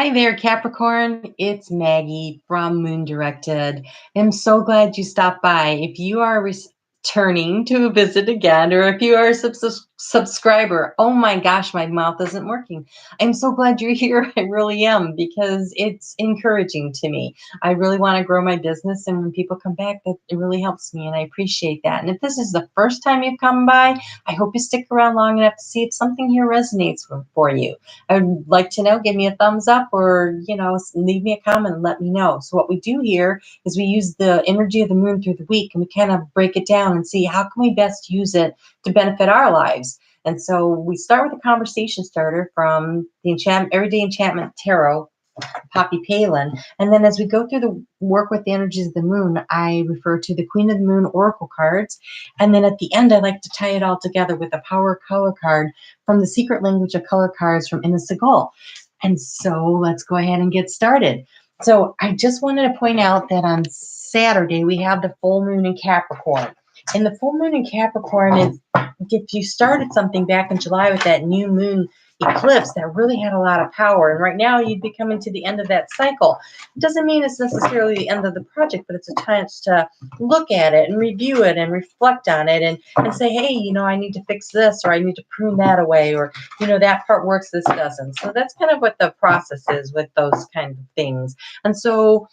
Hi there, Capricorn. It's Maggie from Moon Directed. I'm so glad you stopped by. If you are returning to visit again, or if you are a subscriber, oh my gosh, my mouth isn't working. I'm so glad you're here. I really am, because it's encouraging to me. I really want to grow my business, and when people come back, that it really helps me, and I appreciate that. And if this is the first time you've come by, I hope you stick around long enough to see if something here resonates for you. I would like to know, give me a thumbs up, or, leave me a comment and let me know. So what we do here is we use the energy of the moon through the week, and we kind of break it down and see how can we best use it to benefit our lives. And so we start with a conversation starter from the Everyday Enchantment Tarot, Poppy Palin. And then as we go through the work with the energies of the moon, I refer to the Queen of the Moon Oracle cards. And then at the end, I like to tie it all together with a power color card from the Secret Language of Color cards from Inna Segal. And so let's go ahead and get started. So I just wanted to point out that on Saturday, we have the full moon in Capricorn. And the full moon in Capricorn is, if you started something back in July with that new moon eclipse, that really had a lot of power. And right now you'd be coming to the end of that cycle. It doesn't mean it's necessarily the end of the project, but it's a chance to look at it and review it and reflect on it and say, hey, I need to fix this, or I need to prune that away, or, that part works, this doesn't. So that's kind of what the process is with those kind of things. And so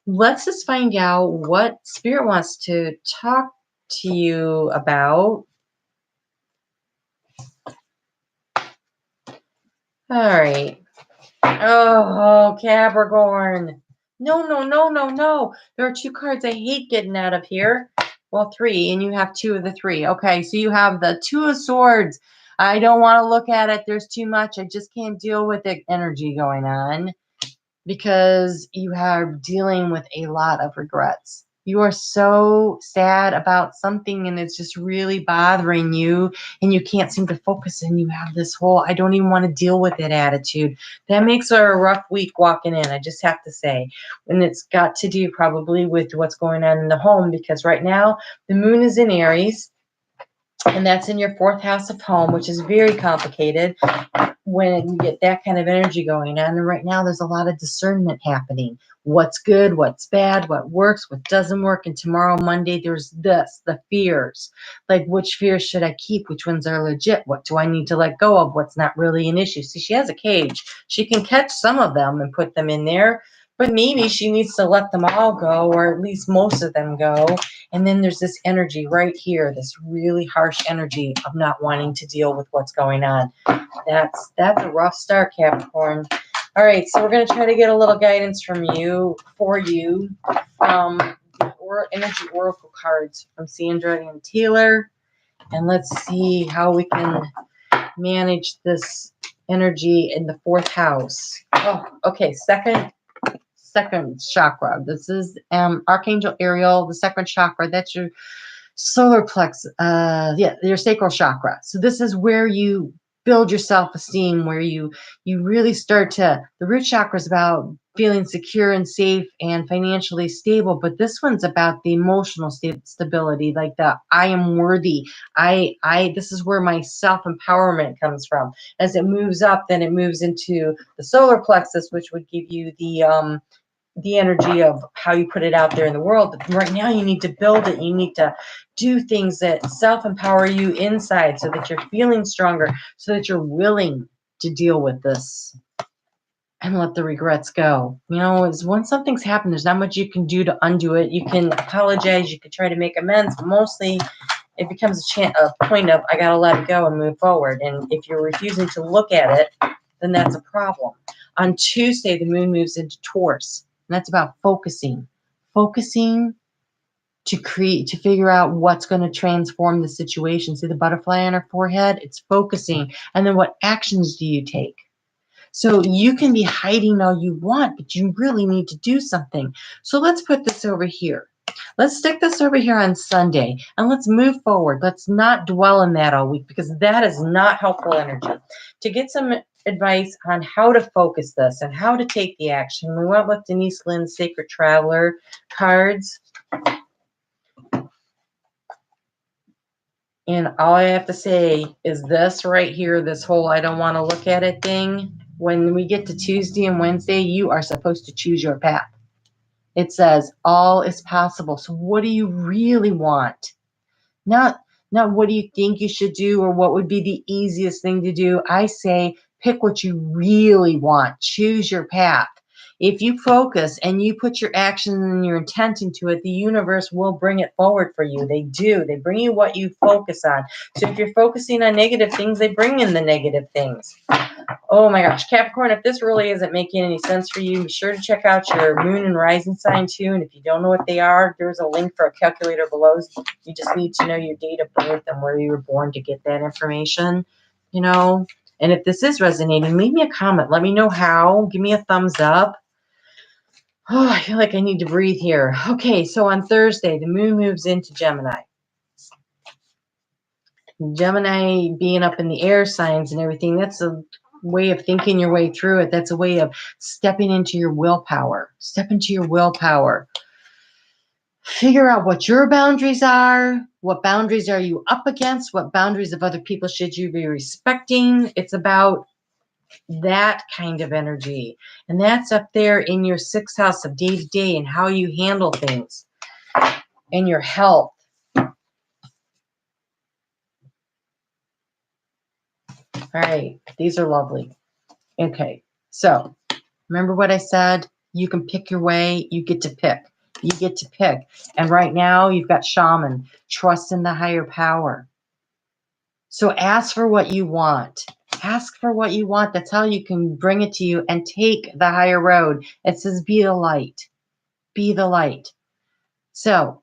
let's just find out what Spirit wants to talk to you about. All right. Oh, Capricorn. No, no, no, no, no. There are two cards I hate getting out of here. Well, three, and you have two of the three. Okay, so you have the Two of Swords. I don't want to look at it. There's too much. I just can't deal with the energy going on, because you are dealing with a lot of regrets. You are so sad about something, and it's just really bothering you, and you can't seem to focus, and you have this whole I don't even want to deal with it attitude. That makes a rough week walking in, I just have to say. And it's got to do probably with what's going on in the home, because right now the moon is in Aries, and that's in your fourth house of home, which is very complicated when you get that kind of energy going on. And right now there's a lot of discernment happening. What's good, what's bad, what works, what doesn't work. And tomorrow, Monday, there's the fears. Like, which fears should I keep? Which ones are legit? What do I need to let go of? What's not really an issue? See, she has a cage. She can catch some of them and put them in there, but maybe she needs to let them all go, or at least most of them go. And then there's this energy right here, this really harsh energy of not wanting to deal with what's going on. That's a rough start, Capricorn. All right, so we're going to try to get a little guidance from you, Energy Oracle cards from Sandra and Taylor. And let's see how we can manage this energy in the fourth house. Oh, okay, second chakra. This is Archangel Ariel, the second chakra. That's your solar plexus, your sacral chakra. So this is where you build your self-esteem, where you really start to, the root chakra is about feeling secure and safe and financially stable, but this one's about the emotional stability, like the I am worthy. This is where my self-empowerment comes from. As it moves up, then it moves into the solar plexus, which would give you the energy of how you put it out there in the world. But right now you need to build it. You need to do things that self-empower you inside, so that you're feeling stronger, so that you're willing to deal with this and let the regrets go. Once something's happened, there's not much you can do to undo it. You can apologize, you can try to make amends, but mostly it becomes a point of I gotta let it go and move forward. And if you're refusing to look at it, then that's a problem. On Tuesday, the moon moves into Taurus. And that's about focusing to figure out what's going to transform the situation. See the butterfly on her forehead? It's focusing. And then what actions do you take? So you can be hiding all you want, but you really need to do something. So let's put this over here. Let's stick this over here on Sunday, and let's move forward. Let's not dwell in that all week, because that is not helpful energy. To get some advice on how to focus this and how to take the action, we went with Denise Lynn's Sacred Traveler cards. And all I have to say is this right here, this whole I don't want to look at it thing. When we get to Tuesday and Wednesday, you are supposed to choose your path. It says all is possible. So what do you really want? Not what do you think you should do or what would be the easiest thing to do. I say pick what you really want. Choose your path. If you focus and you put your action and your intent into it, the universe will bring it forward for you. They do. They bring you what you focus on. So if you're focusing on negative things, they bring in the negative things. Oh my gosh, Capricorn, if this really isn't making any sense for you, be sure to check out your moon and rising sign too. And if you don't know what they are, there's a link for a calculator below. You just need to know your date of birth and where you were born to get that information, you know. And if this is resonating, leave me a comment. Let me know how. Give me a thumbs up. Oh, I feel like I need to breathe here. Okay, so on Thursday, the moon moves into Gemini. Gemini being up in the air signs and everything, that's a way of thinking your way through it. That's a way of stepping into your willpower. Step into your willpower. Figure out what your boundaries are. What boundaries are you up against? What boundaries of other people should you be respecting? It's about that kind of energy. And that's up there in your sixth house of day to day and how you handle things and your health. All right. These are lovely. Okay. So remember what I said? You can pick your way. You get to pick. You get to pick. And right now you've got shaman. Trust in the higher power. So ask for what you want. Ask for what you want. That's how you can bring it to you and take the higher road. It says be the light. Be the light. So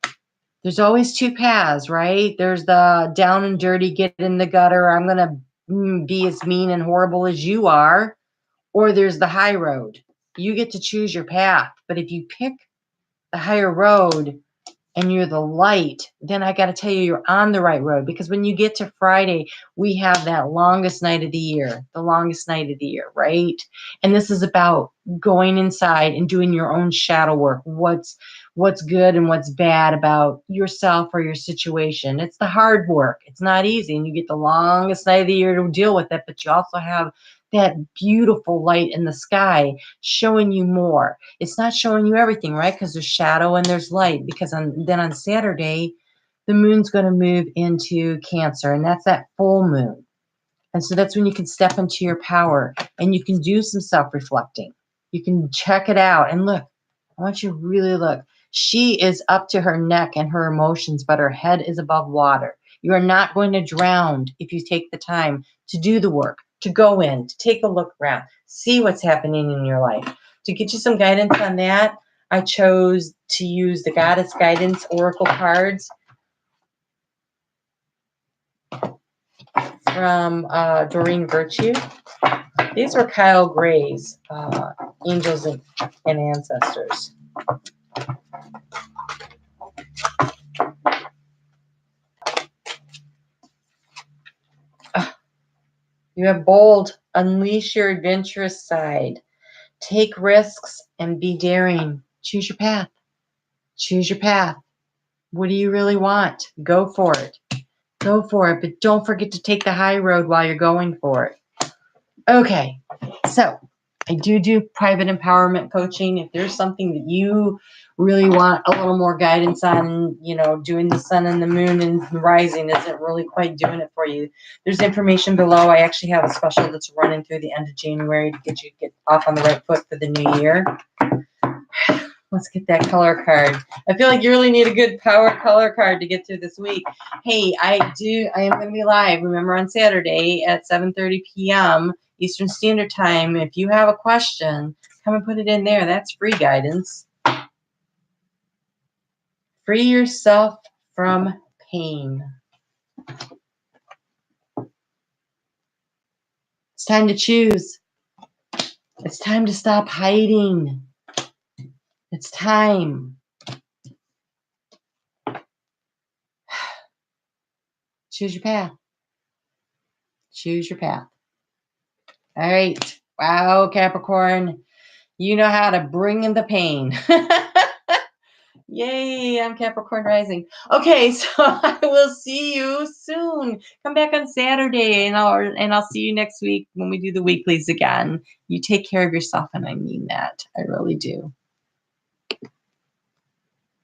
there's always two paths, right? There's the down and dirty, get in the gutter. I'm going to be as mean and horrible as you are. Or there's the high road. You get to choose your path. But if you pick the higher road and you're the light, then I got to tell you, you're on the right road. Because when you get to Friday, we have that longest night of the year, right? And this is about going inside and doing your own shadow work. What's good and what's bad about yourself or your situation. It's the hard work. It's not easy. And you get the longest night of the year to deal with it, but you also have that beautiful light in the sky showing you more. It's not showing you everything, right? Because there's shadow and there's light. Because then on Saturday, the moon's going to move into Cancer, and that's that full moon. And so that's when you can step into your power and you can do some self-reflecting. You can check it out and look. I want you to really look. She is up to her neck and her emotions, but her head is above water. You are not going to drown if you take the time to do the work, to go in, to take a look around, see what's happening in your life. To get you some guidance on that, I chose to use the Goddess Guidance Oracle cards from Doreen Virtue. These were Kyle Gray's Angels and Ancestors. You have bold, unleash your adventurous side. Take risks and be daring. Choose your path. Choose your path. What do you really want? Go for it. Go for it, but don't forget to take the high road while you're going for it. Okay, so I do private empowerment coaching. If there's something that you really want a little more guidance on, doing the sun and the moon and rising isn't really quite doing it for you, there's information below. I actually have a special that's running through the end of January to get off on the right foot for the new year. Let's get that color card. I feel like you really need a good power color card to get through this week. Hey, I am going to be live, remember, on Saturday at 7:30 p.m. Eastern Standard Time. If you have a question, come and put it in there. That's free guidance. Free yourself from pain. It's time to choose. It's time to stop hiding. It's time. Choose your path. Choose your path. All right. Wow, Capricorn. You know how to bring in the pain. Yay, I'm Capricorn rising. Okay, so I will see you soon. Come back on Saturday and I'll see you next week when we do the weeklies again. You take care of yourself and I mean that. I really do.